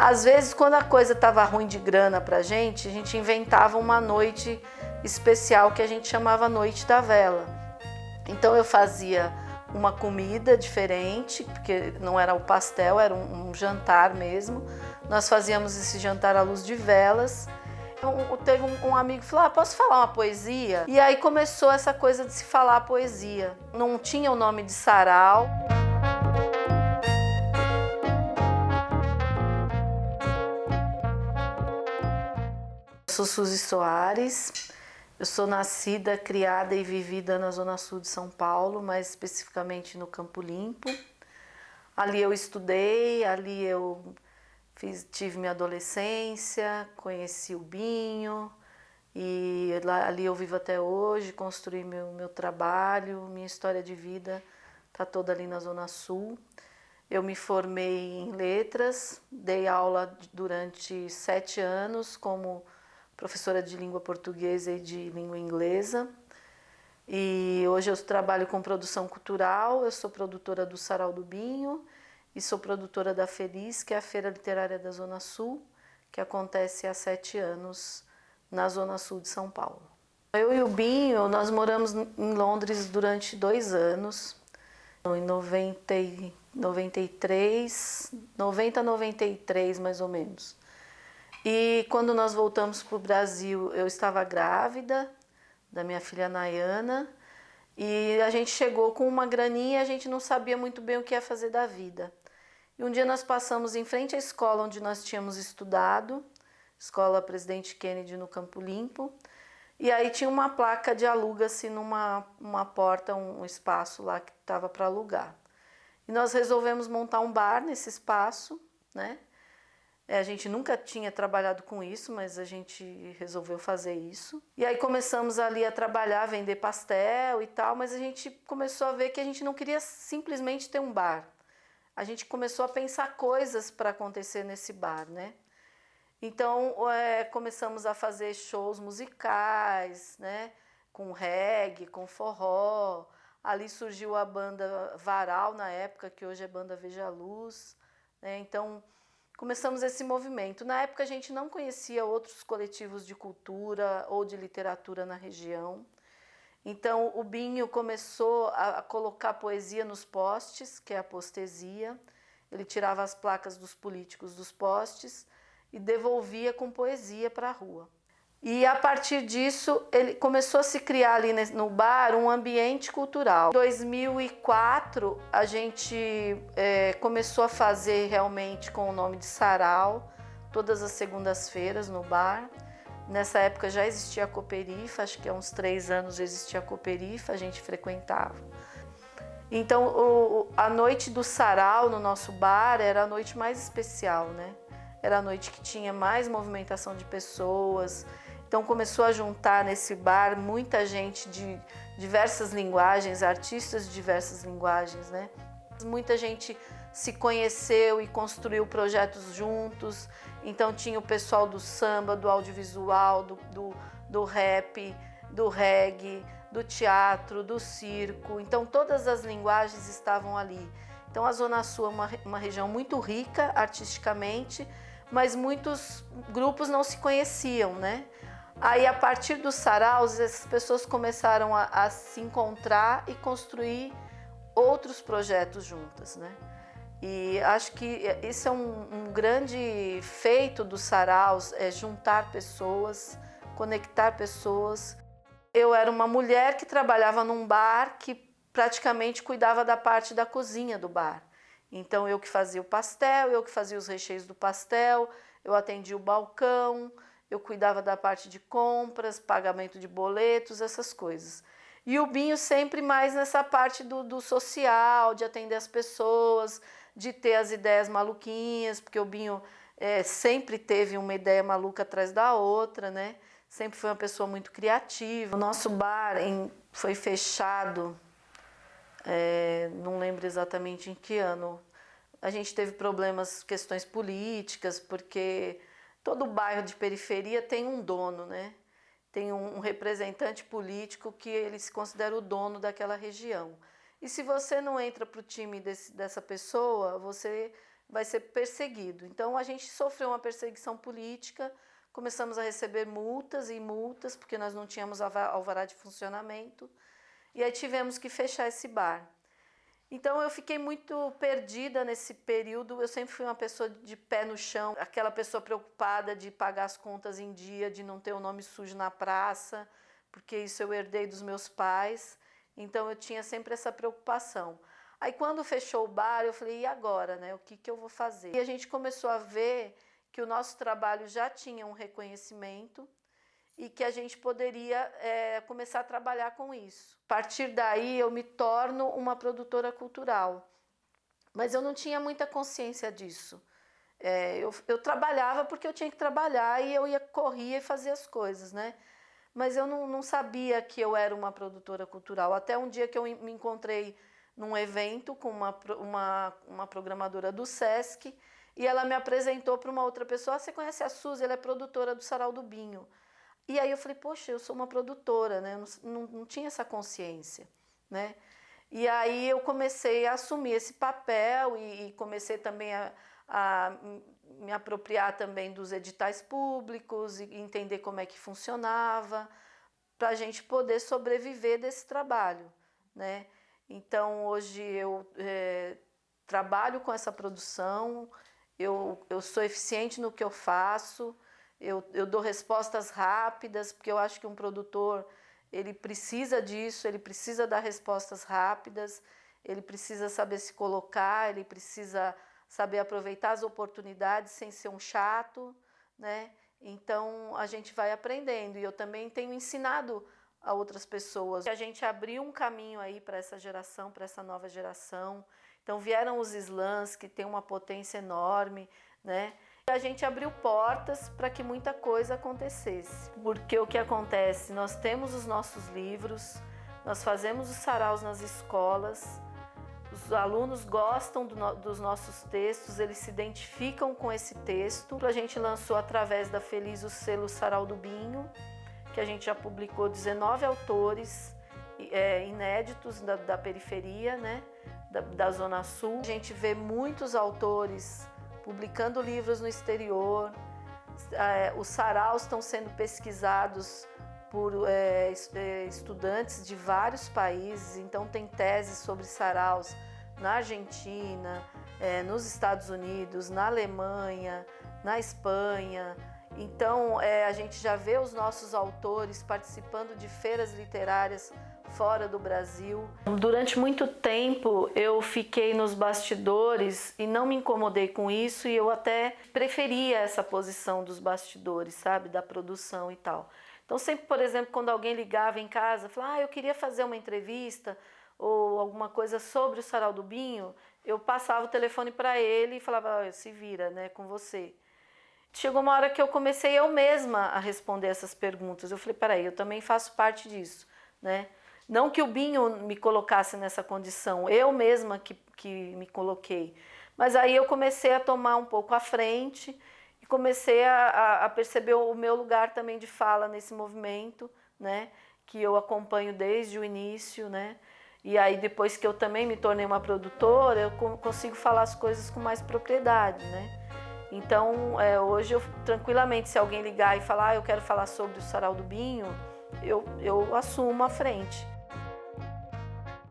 Às vezes, quando a coisa estava ruim de grana pra gente, a gente inventava uma noite especial que a gente chamava Noite da Vela. Então eu fazia uma comida diferente, porque não era o pastel, era um jantar mesmo. Nós fazíamos esse jantar à luz de velas. Teve um amigo que falou, posso falar uma poesia? E aí começou essa coisa de se falar poesia. Não tinha o nome de sarau. Eu sou Suzy Soares, eu sou nascida, criada e vivida na Zona Sul de São Paulo, mais especificamente no Campo Limpo. Ali eu estudei, ali eu tive minha adolescência, conheci o Binho e ali eu vivo até hoje, construí meu trabalho, minha história de vida está toda ali na Zona Sul. Eu me formei em letras, dei aula durante 7 anos como professora de língua portuguesa e de língua inglesa. E hoje eu trabalho com produção cultural, eu sou produtora do Sarau do Binho e sou produtora da Feliz, que é a Feira Literária da Zona Sul, que acontece há 7 anos na Zona Sul de São Paulo. Eu e o Binho, nós moramos em Londres durante 2 anos, em 93 mais ou menos. E quando nós voltamos para o Brasil, eu estava grávida da minha filha Nayana e a gente chegou com uma graninha e a gente não sabia muito bem o que ia fazer da vida. E um dia nós passamos em frente à escola onde nós tínhamos estudado, Escola Presidente Kennedy no Campo Limpo, e aí tinha uma placa de aluga-se numa porta, um espaço lá que estava para alugar. E nós resolvemos montar um bar nesse espaço, né? A gente nunca tinha trabalhado com isso, mas a gente resolveu fazer isso. E aí começamos ali a trabalhar, vender pastel e tal, mas a gente começou a ver que a gente não queria simplesmente ter um bar. A gente começou a pensar coisas para acontecer nesse bar, né? Então começamos a fazer shows musicais, né? Com reggae, com forró. Ali surgiu a banda Varal na época, que hoje é banda Veja a Luz, né? Então começamos esse movimento. Na época a gente não conhecia outros coletivos de cultura ou de literatura na região. Então o Binho começou a colocar poesia nos postes, que é a postesia. Ele tirava as placas dos políticos dos postes e devolvia com poesia para a rua. E a partir disso ele começou a se criar ali no bar um ambiente cultural. Em 2004 a gente começou a fazer realmente com o nome de Sarau, todas as segundas-feiras no bar. Nessa época já existia a Cooperifa, acho que há uns 3 anos existia a Cooperifa, a gente frequentava. Então a noite do Sarau no nosso bar era a noite mais especial, né? Era a noite que tinha mais movimentação de pessoas. Então começou a juntar nesse bar muita gente de diversas linguagens, artistas de diversas linguagens, né? Muita gente se conheceu e construiu projetos juntos. Então tinha o pessoal do samba, do audiovisual, do rap, do reggae, do teatro, do circo. Então todas as linguagens estavam ali. Então a Zona Sul é uma região muito rica artisticamente, mas muitos grupos não se conheciam, né? Aí, a partir dos saraus, essas pessoas começaram a se encontrar e construir outros projetos juntas, né? E acho que isso é um grande feito dos saraus, é juntar pessoas, conectar pessoas. Eu era uma mulher que trabalhava num bar que praticamente cuidava da parte da cozinha do bar. Então, eu que fazia o pastel, eu que fazia os recheios do pastel, eu atendia o balcão, eu cuidava da parte de compras, pagamento de boletos, essas coisas. E o Binho sempre mais nessa parte do social, de atender as pessoas, de ter as ideias maluquinhas, porque o Binho sempre teve uma ideia maluca atrás da outra, né? Sempre foi uma pessoa muito criativa. O nosso bar foi fechado, não lembro exatamente em que ano. A gente teve problemas, questões políticas, porque todo bairro de periferia tem um dono, né? Tem um representante político que ele se considera o dono daquela região. E se você não entra para o time dessa pessoa, você vai ser perseguido. Então a gente sofreu uma perseguição política, começamos a receber multas e multas, porque nós não tínhamos alvará de funcionamento, e aí tivemos que fechar esse bar. Então eu fiquei muito perdida nesse período. Eu sempre fui uma pessoa de pé no chão, aquela pessoa preocupada de pagar as contas em dia, de não ter o nome sujo na praça, porque isso eu herdei dos meus pais. Então eu tinha sempre essa preocupação. Aí quando fechou o bar, eu falei, e agora, né? O que eu vou fazer? E a gente começou a ver que o nosso trabalho já tinha um reconhecimento e que a gente poderia começar a trabalhar com isso. A partir daí eu me torno uma produtora cultural, mas eu não tinha muita consciência disso. Eu trabalhava porque eu tinha que trabalhar e eu corria e fazia as coisas, né? Mas eu não sabia que eu era uma produtora cultural. Até um dia que eu me encontrei num evento com uma programadora do Sesc e ela me apresentou para uma outra pessoa. Você conhece a Suzy? Ela é produtora do Sarau do Binho. E aí eu falei, poxa, eu sou uma produtora, né? Eu não tinha essa consciência, né? E aí eu comecei a assumir esse papel e comecei também a me apropriar também dos editais públicos e entender como é que funcionava, para a gente poder sobreviver desse trabalho, né? Então hoje eu trabalho com essa produção, eu sou eficiente no que eu faço, eu dou respostas rápidas, porque eu acho que um produtor ele precisa disso, ele precisa dar respostas rápidas, ele precisa saber se colocar, ele precisa saber aproveitar as oportunidades sem ser um chato, né? Então a gente vai aprendendo e eu também tenho ensinado a outras pessoas. A gente abriu um caminho aí para essa geração, para essa nova geração. Então vieram os slams que têm uma potência enorme, né? A gente abriu portas para que muita coisa acontecesse. Porque o que acontece? Nós temos os nossos livros, nós fazemos os saraus nas escolas, os alunos gostam dos nossos textos, eles se identificam com esse texto. A gente lançou através da Feliz o selo Sarau do Binho, que a gente já publicou 19 autores inéditos da periferia, né? da Zona Sul. A gente vê muitos autores publicando livros no exterior, os saraus estão sendo pesquisados por estudantes de vários países, então tem teses sobre saraus na Argentina, nos Estados Unidos, na Alemanha, na Espanha. Então a gente já vê os nossos autores participando de feiras literárias fora do Brasil. Durante muito tempo eu fiquei nos bastidores e não me incomodei com isso e eu até preferia essa posição dos bastidores, sabe, da produção e tal. Então sempre, por exemplo, quando alguém ligava em casa, falava, eu queria fazer uma entrevista ou alguma coisa sobre o Sarau do Binho, eu passava o telefone para ele e falava, se vira, né, com você. Chegou uma hora que eu comecei eu mesma a responder essas perguntas. Eu falei, peraí, eu também faço parte disso, né? Não que o Binho me colocasse nessa condição, eu mesma que me coloquei. Mas aí eu comecei a tomar um pouco à frente e comecei a perceber o meu lugar também de fala nesse movimento, né? Que eu acompanho desde o início, né? E aí depois que eu também me tornei uma produtora, eu consigo falar as coisas com mais propriedade, né? Então hoje eu tranquilamente, se alguém ligar e falar, eu quero falar sobre o Sarau do Binho, eu assumo a frente.